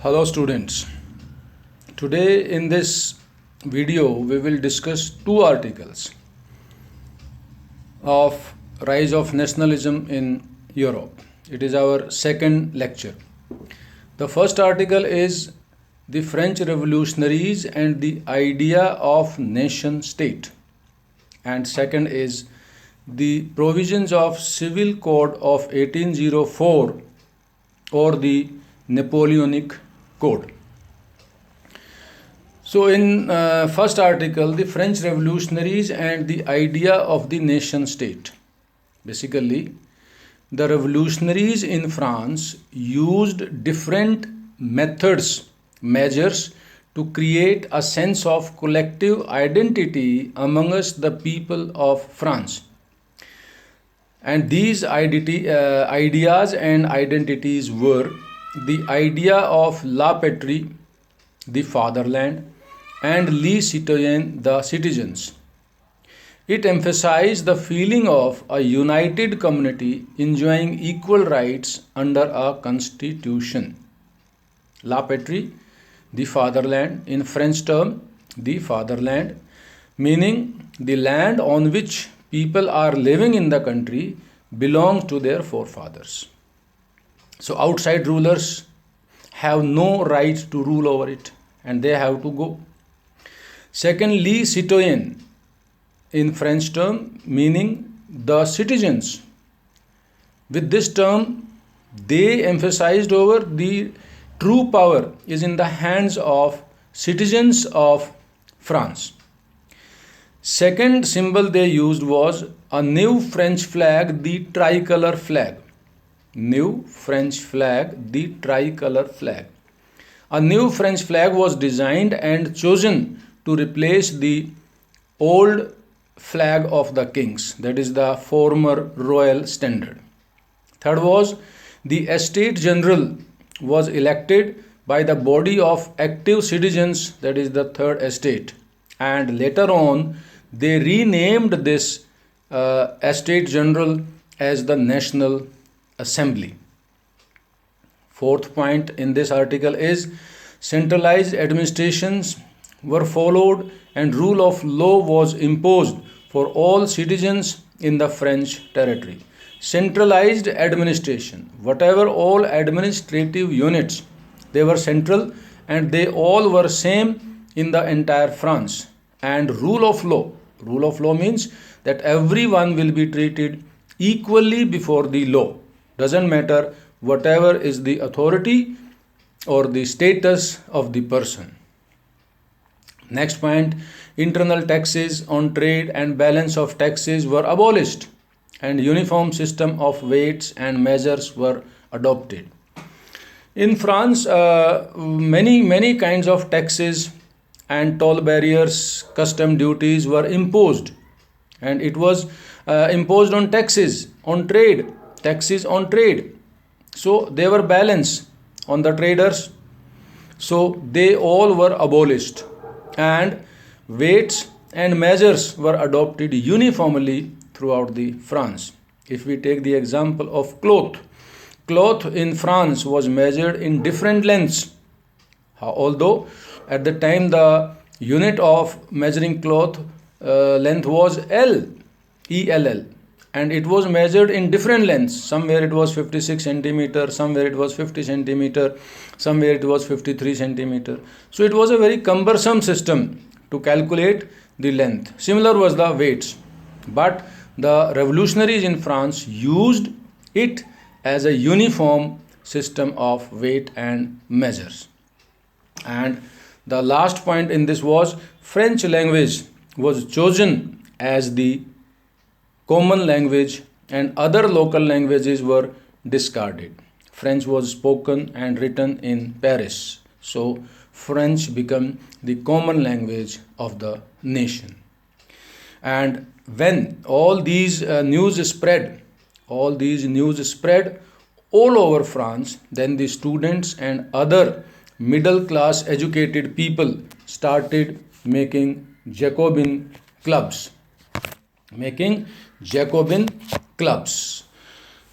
Hello students. Today in this video we will discuss two articles of rise of nationalism in Europe. It is our second lecture. The first article is the French revolutionaries and the idea of nation state, and second is the provisions of Civil Code of 1804 or the Napoleonic Code. So in first article, the French revolutionaries and the idea of the nation state. Basically, the revolutionaries in France used different measures to create a sense of collective identity amongst the people of France. And these ideas and identities were the idea of la patrie, the fatherland, and les citoyens, the citizens. It emphasized the feeling of a united community enjoying equal rights under a constitution. La patrie, the fatherland, in French term, the fatherland, meaning the land on which people are living in the country belongs to their forefathers. So outside rulers have no right to rule over it and they have to go. Secondly, citoyen in French term meaning the citizens. With this term, they emphasized over the true power is in the hands of citizens of France. Second symbol they used was a new French flag, the tricolor flag. New French flag, the tricolor flag. A new French flag was designed and chosen to replace the old flag of the kings, that is the former royal standard. Third was the Estate General was elected by the body of active citizens, that is the third estate, and later on they renamed this Estate General as the National Assembly. Fourth point in this article is centralized administrations were followed and rule of law was imposed for all citizens in the French territory. Centralized administration, whatever all administrative units, they were central and they all were same in the entire France. And rule of law means that everyone will be treated equally before the law. Doesn't matter whatever is the authority or the status of the person. Next point, internal taxes on trade and balance of taxes were abolished and uniform system of weights and measures were adopted. In France, many kinds of taxes and toll barriers, custom duties were imposed, and it was imposed on taxes on trade. So they were balanced on the traders, so they all were abolished, and weights and measures were adopted uniformly throughout the France. If we take the example of cloth in France was measured in different lengths, although at the time the unit of measuring cloth length was ELL, and it was measured in different lengths. Somewhere it was 56 centimeter, somewhere it was 50 centimeter, somewhere it was 53 centimeter. So it was a very cumbersome system to calculate the length. Similar was the weights, but the revolutionaries in France used it as a uniform system of weight and measures. And the last point in this was French language was chosen as the common language and other local languages were discarded. French was spoken and written in Paris. So French became the common language of the nation. And when all these news spread all over France, then the students and other middle class educated people started making Jacobin clubs.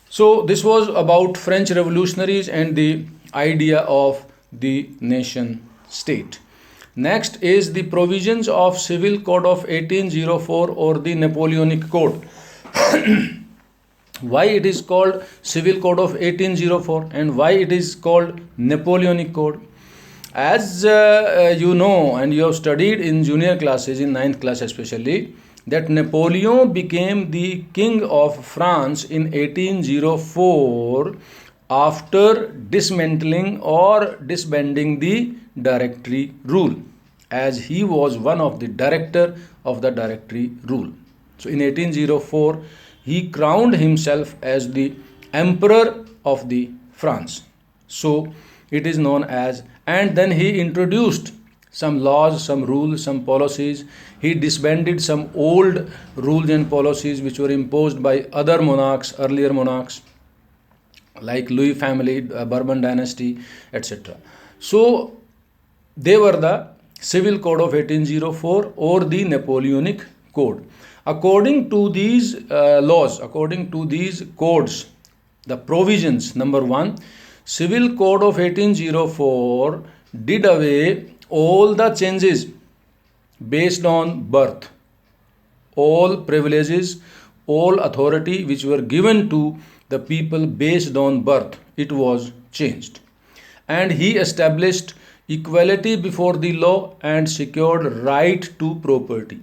So this was about French revolutionaries and the idea of the nation state. Next is the provisions of Civil Code of 1804 or the Napoleonic Code. Why it is called Civil Code of 1804 and why it is called Napoleonic Code? As you know and you have studied in junior classes, in 9th class especially, that Napoleon became the king of France in 1804 after dismantling or disbanding the Directory rule, as he was one of the director of the Directory rule. So in 1804 he crowned himself as the emperor of the France. So it is known as, and then he introduced some laws, some rules, some policies. He disbanded some old rules and policies which were imposed by other monarchs, earlier monarchs, like Louis family, Bourbon dynasty, etc. So they were the Civil Code of 1804 or the Napoleonic Code. According to these laws, according to these codes, the provisions, number one, Civil Code of 1804 did away all the changes based on birth. All privileges, all authority which were given to the people based on birth, it was changed. And he established equality before the law and secured right to property.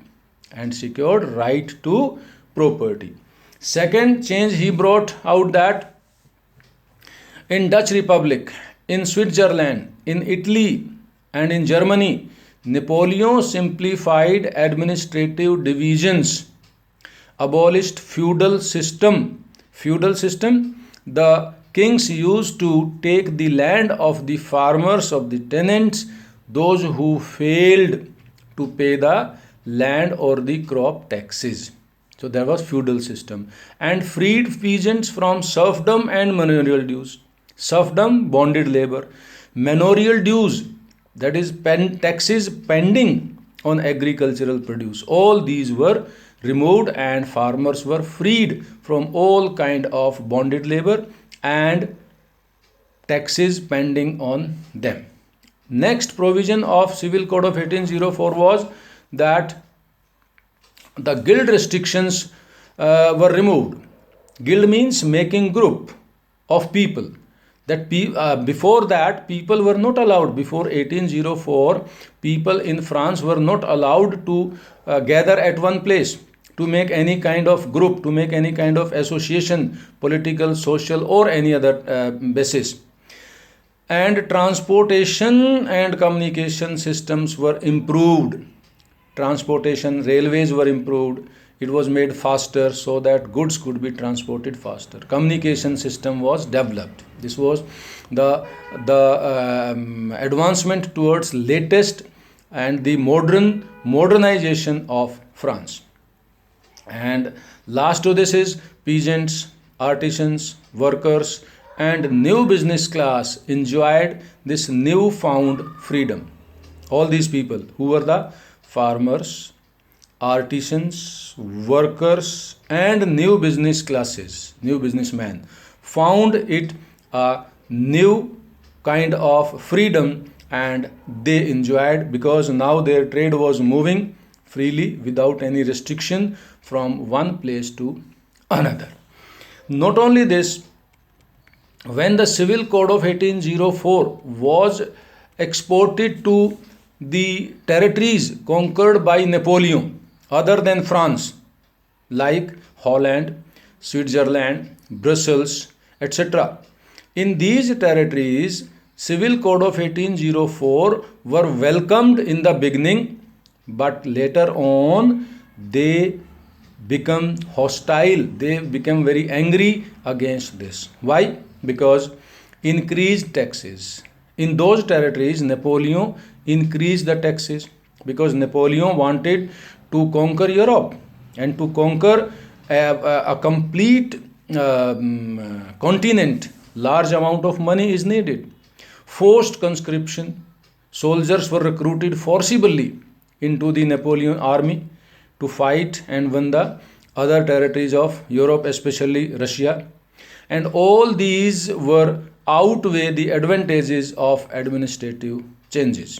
Second change he brought out that in Dutch Republic, in Switzerland, in Italy, and in Germany, Napoleon simplified administrative divisions, abolished feudal system. The kings used to take the land of the farmers, of the tenants, those who failed to pay the land or the crop taxes. So there was feudal system, and freed peasants from serfdom and manorial dues. Serfdom, bonded labor. Manorial dues, that is taxes pending on agricultural produce. All these were removed and farmers were freed from all kind of bonded labor and taxes pending on them. Next provision of Civil Code of 1804 was that the guild restrictions were removed. Guild means making group of people. That before that people were not allowed. Before 1804, people in France were not allowed to gather at one place, to make any kind of group, to make any kind of association, political, social, or any other basis. And transportation and communication systems were improved. Transportation, railways were improved. It was made faster so that goods could be transported faster. Communication system was developed. This was the advancement towards latest and the modernization of France. And last to this is peasants, artisans, workers, and new business class enjoyed this newfound freedom. All these people who were the farmers, artisans, workers, and new business classes, new businessmen, found it a new kind of freedom, and they enjoyed, because now their trade was moving freely without any restriction from one place to another. Not only this, when the Civil Code of 1804 was exported to the territories conquered by Napoleon other than France, like Holland, Switzerland, Brussels, etc. In these territories, Civil Code of 1804 were welcomed in the beginning, but later on they become hostile. They become very angry against this. Why? Because increased taxes. In those territories, Napoleon increased the taxes because Napoleon wanted to conquer Europe and to conquer a complete continent. Large amount of money is needed. Forced conscription. Soldiers were recruited forcibly into the Napoleon army to fight and win the other territories of Europe, especially Russia. And all these were outweigh the advantages of administrative changes,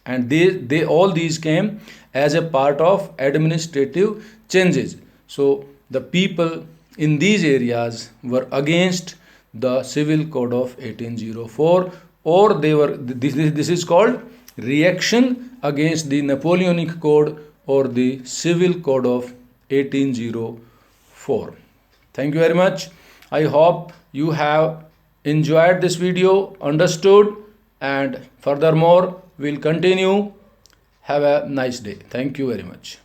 and they all these came as a part of administrative changes. So the people in these areas were against the civil code of 1804, or they were this is called reaction against the Napoleonic code or the civil code of 1804. Thank you very much. I hope you have enjoyed this video, understood, and furthermore we'll continue. Have a nice day. Thank you very much.